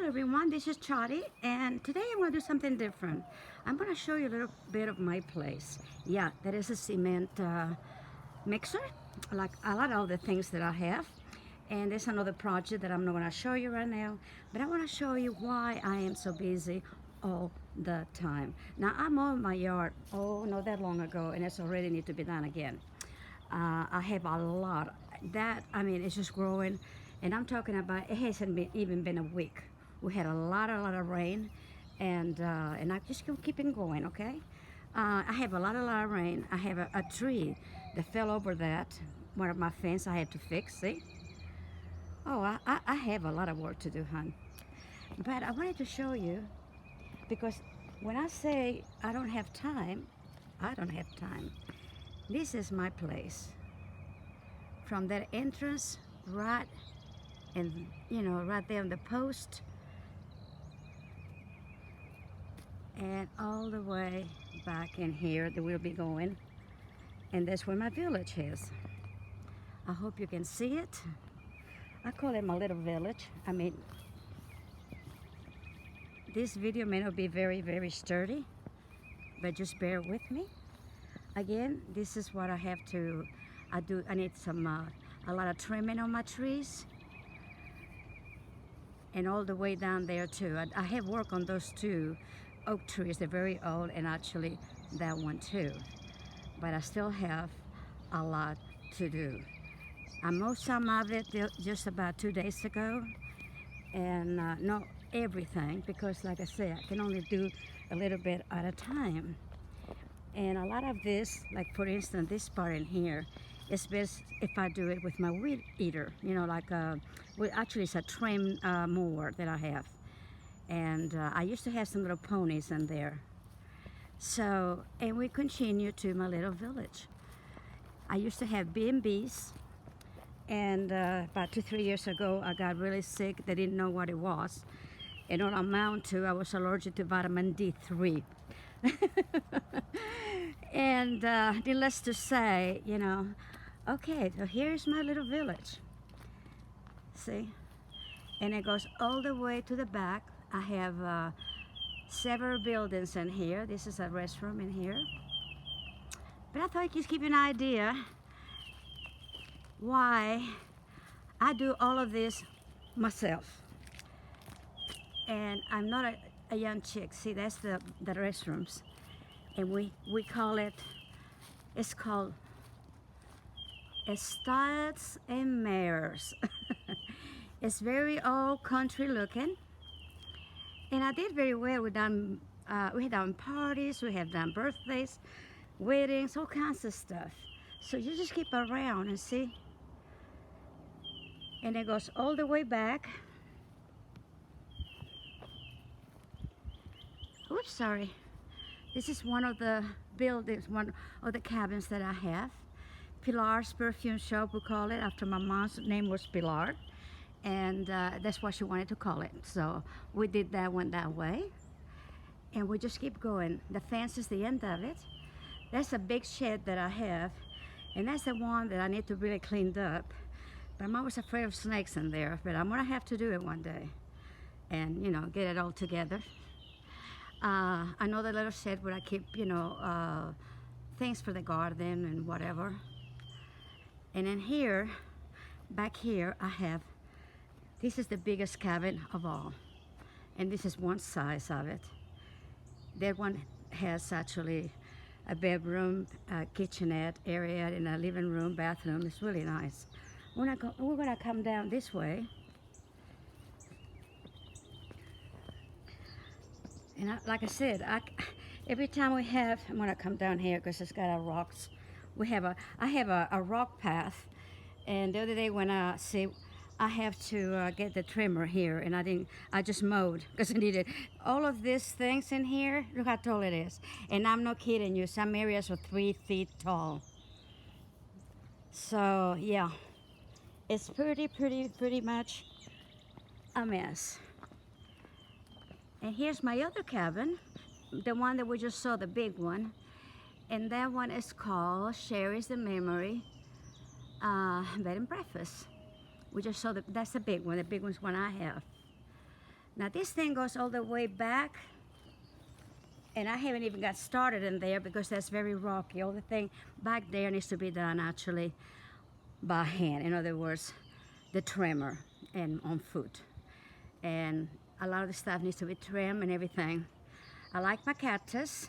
everyone, this is Chari, and today I'm going to do something different. I'm going to show you a little bit of my place. Yeah, that is a cement mixer, like a lot of the things that I have. And there's another project that I'm not going to show you right now, but I want to show you why I am so busy all the time. Now, I mowed my yard, not that long ago, and it's already need to be done again. I have a lot. It's just growing, and I'm talking about it hasn't been, even been a week. We had a lot of rain, and I just keep it going. Okay, I have a lot of rain. I have a tree that fell over that one of my fence. I had to fix. See? Oh, I have a lot of work to do, hon. But I wanted to show you because when I say I don't have time, I don't have time. This is my place. From that entrance, right, and right there on the post, and all the way back in here that we'll be going, and that's where my village is. I hope you can see it. I call it my little village. This video may not be very sturdy, but just bear with me. Again, this is what I have to do. I need a lot of trimming on my trees, and all the way down there too. I have work on those two oak trees. They're very old, and actually that one too. But I still have a lot to do. I mowed some of it just about 2 days ago, and not everything, because like I said, I can only do a little bit at a time. And a lot of this, like for instance, this part in here, it's best if I do it with my weed eater. Actually it's a trim mower that I have. And I used to have some little ponies in there. So, and we continue to my little village. I used to have B&Bs, and about 2-3 years ago, I got really sick. They didn't know what it was. And on amount to, I was allergic to vitamin D3. And needless to say, okay, so here's my little village. See? And it goes all the way to the back. I have several buildings in here. This is a restroom in here. But I thought I'd just give you an idea why I do all of this myself. And I'm not a young chick. See, that's the restrooms. And we call it, it's called Estates and Mares. It's very old country looking. And I did very well. We had done parties, we have done birthdays, weddings, all kinds of stuff. So you just keep around and see. And it goes all the way back. Oops, sorry. This is one of the buildings, one of the cabins that I have. Pilar's Perfume Shop, we call it, after my mom's name was Pilar. And that's what she wanted to call it. So we did that one that way. And we just keep going. The fence is the end of it. That's a big shed that I have. And that's the one that I need to really clean up. But I'm always afraid of snakes in there. But I'm gonna have to do it one day. And get it all together. Another little shed where I keep, things for the garden and whatever. And in here, back here, I have, this is the biggest cabin of all. And this is one size of it. That one has actually a bedroom, a kitchenette area, and a living room, bathroom. It's really nice. We're gonna come down this way. And like I said, every time we have, I'm gonna come down here because it's got rocks. I have a rock path, and the other day when I have to get the trimmer here, and I just mowed because I needed all of these things in here. Look how tall it is, and I'm not kidding you. Some areas are 3 feet tall. So yeah, it's pretty much a mess. And here's my other cabin, the one that we just saw, the big one. And that one is called Sherry's the Memory Bed and Breakfast. We just saw that's the big one. The big one's one I have. Now this thing goes all the way back, and I haven't even got started in there because that's very rocky. All the thing back there needs to be done actually by hand. In other words, the trimmer and on foot. And a lot of the stuff needs to be trimmed and everything. I like my cactus.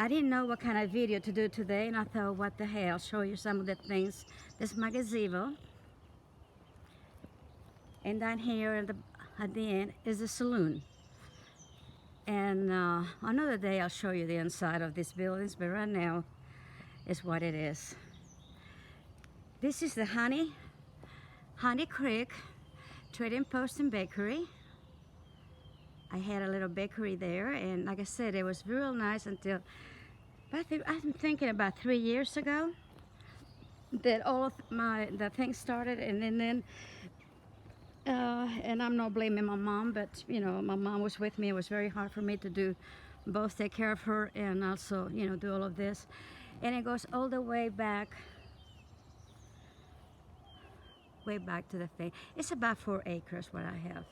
I didn't know what kind of video to do today, and I thought, what the hell, show you some of the things. This is my gazebo. And down here at the end is the saloon. And another day I'll show you the inside of these buildings, but right now is what it is. This is the Honey Creek Trading Post and Bakery. I had a little bakery there, and like I said, it was real nice until, I'm thinking about 3 years ago that all of the things started, and then and I'm not blaming my mom, but you know, my mom was with me. It was very hard for me to do both, take care of her and also, you know, do all of this. And it goes all the way back to the thing. It's about 4 acres what I have.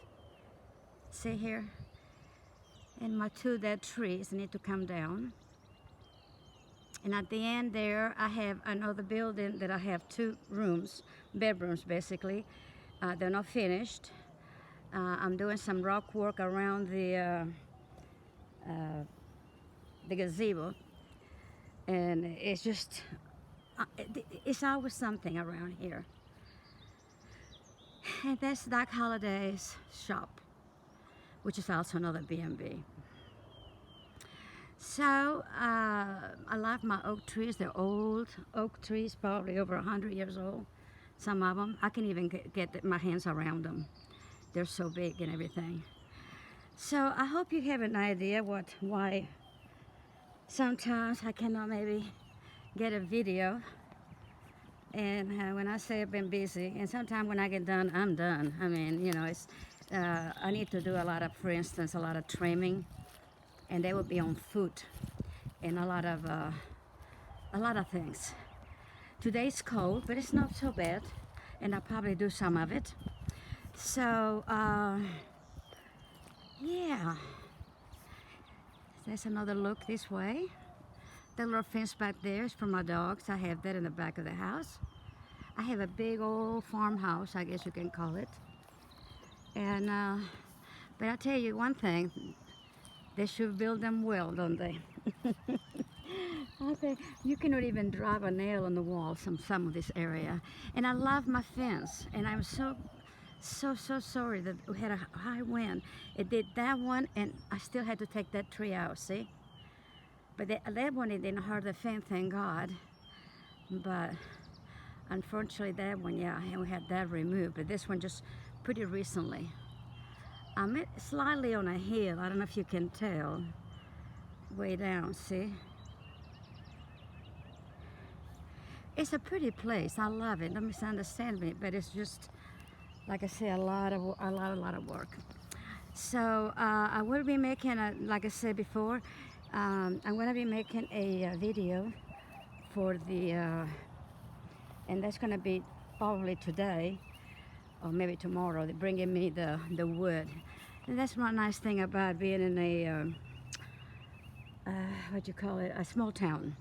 See here? And my 2 dead trees need to come down. And at the end there, I have another building that I have 2 rooms, bedrooms basically. They're not finished. I'm doing some rock work around the gazebo. And it's just, it's always something around here. And that's Doc Holliday's shop, which is also another B&B. So I love my oak trees. They're old oak trees, probably over 100 years old. Some of them, I can even get my hands around them. They're so big and everything. So I hope you have an idea why sometimes I cannot maybe get a video. And when I say I've been busy, and sometimes when I get done, I'm done. I mean, you know, it's I need to do a lot of, for instance, a lot of trimming, and they will be on foot, and a lot of things. Today's cold, but it's not so bad, and I'll probably do some of it. So, yeah. There's another look this way. The little fence back there is for my dogs. I have that in the back of the house. I have a big old farmhouse, I guess you can call it. And, but I'll tell you one thing, they should build them well, don't they? Okay, you cannot even drive a nail on the wall some of this area. And I love my fence, and I'm so sorry that we had a high wind. It did that one, and I still had to take that tree out, see? But that one, it didn't hurt the fence, thank God. But unfortunately that one, yeah, we had that removed. But this one just pretty recently. I'm slightly on a hill, I don't know if you can tell. Way down, see? It's a pretty place. I love it. Don't misunderstand me, but it's just, like I say, a lot of work. So I will be making, like I said before, I'm going to be making a video for the, and that's going to be probably today or maybe tomorrow. They're bringing me the wood, and that's one nice thing about being in a what you call it, a small town.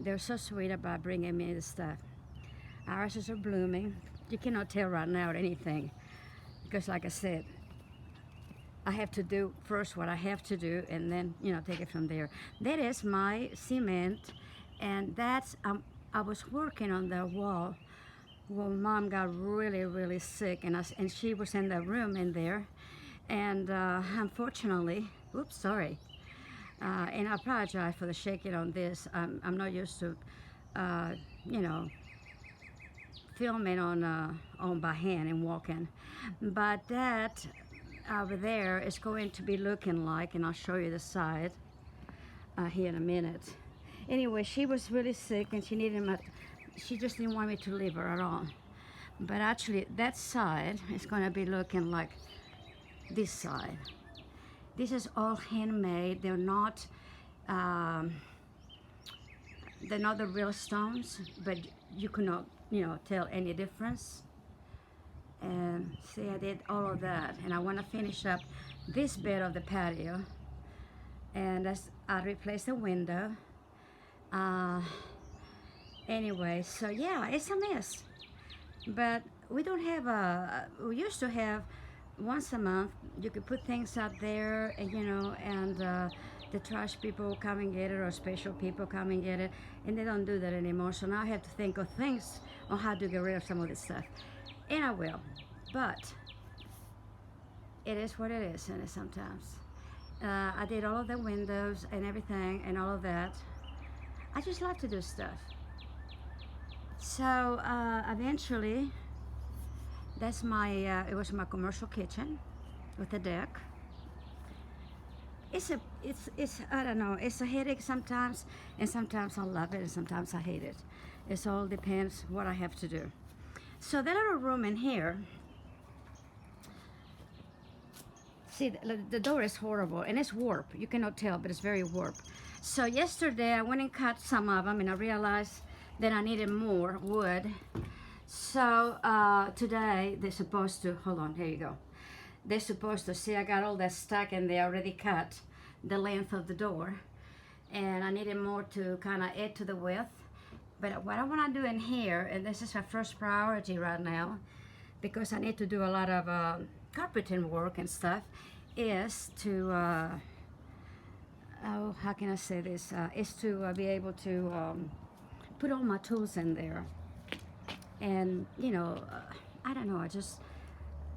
They're so sweet about bringing me the stuff. Irises are blooming. You cannot tell right now anything because, like I said, I have to do first what I have to do, and then, you know, take it from there. That is my cement, and that's I was working on the wall when Mom got really sick, and she was in the room in there, and unfortunately, oops, sorry. And I apologize for the shaking on this. I'm not used to, you know, filming on by hand and walking, but that over there is going to be looking like, and I'll show you the side here in a minute. Anyway, she was really sick, and she just didn't want me to leave her at all. But actually, that side is going to be looking like this side. This is all handmade. They're not, they're not the real stones, but you cannot, tell any difference. And see, I did all of that, and I want to finish up this bit of the patio, and I replaced the window. Uh, anyway, so yeah, it's a mess, but we don't have we used to have once a month you could put things out there, and the trash people come and get it, or special people come and get it, and they don't do that anymore. So now I have to think of things on how to get rid of some of this stuff, and I will. But it is what it is, and sometimes I did all of the windows and everything and all of that. I just like to do stuff. So eventually, it was my commercial kitchen with a deck. It's I don't know, it's a headache sometimes, and sometimes I love it, and sometimes I hate it. It all depends what I have to do. So that little room in here, see, the door is horrible, and it's warped. You cannot tell, but it's very warped. So yesterday I went and cut some of them, and I realized that I needed more wood. So today they're supposed to, hold on, here you go. They're supposed to, see, I got all that stuck, and they already cut the length of the door. And I needed more to kind of add to the width. But what I want to do in here, and this is my first priority right now, because I need to do a lot of carpeting work and stuff, is to, how can I say this, is to be able to put all my tools in there. And, I don't know,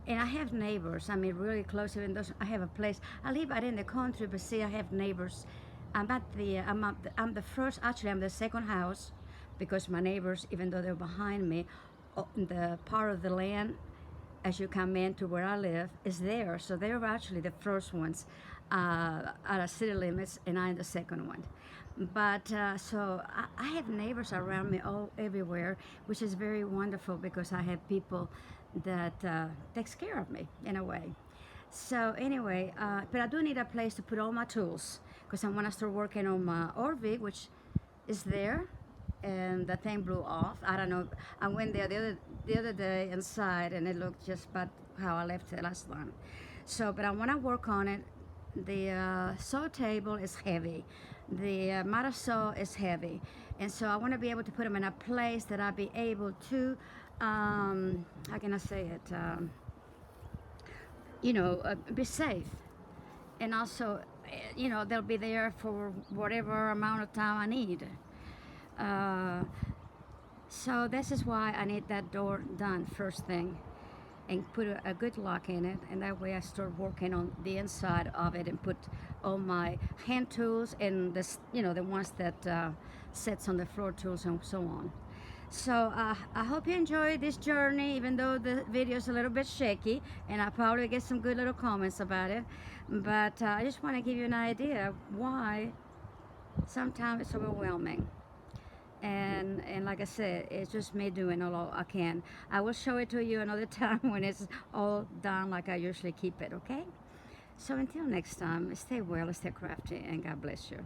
and I have neighbors, I mean, really close, even though I have a place. I live out in the country, but see, I have neighbors. I'm the first, actually, I'm the second house, because my neighbors, even though they're behind me, the part of the land as you come in to where I live is there. So they're actually the first ones out of city limits, and I'm the second one. But so I have neighbors around me everywhere, which is very wonderful, because I have people that takes care of me in a way. So anyway, but I do need a place to put all my tools, because I want to start working on my RV, which is there, and the thing blew off. I don't know. I went there the other day inside, and it looked just about how I left it last time. So, but I want to work on it. The saw table is heavy. The miter saw is heavy, and so I want to be able to put them in a place that I'll be able to, how can I say it, be safe, and also, they'll be there for whatever amount of time I need. So this is why I need that door done first thing, and put a good lock in it, and that way I start working on the inside of it, and put all my hand tools and the ones that sets on the floor tools and so on. So I hope you enjoyed this journey, even though the video is a little bit shaky, and I probably get some good little comments about it. But I just want to give you an idea why sometimes it's overwhelming. And like I said, it's just me doing all I can. I will show it to you another time when it's all done, like I usually keep it, okay? So until next time, stay well, stay crafty, and God bless you.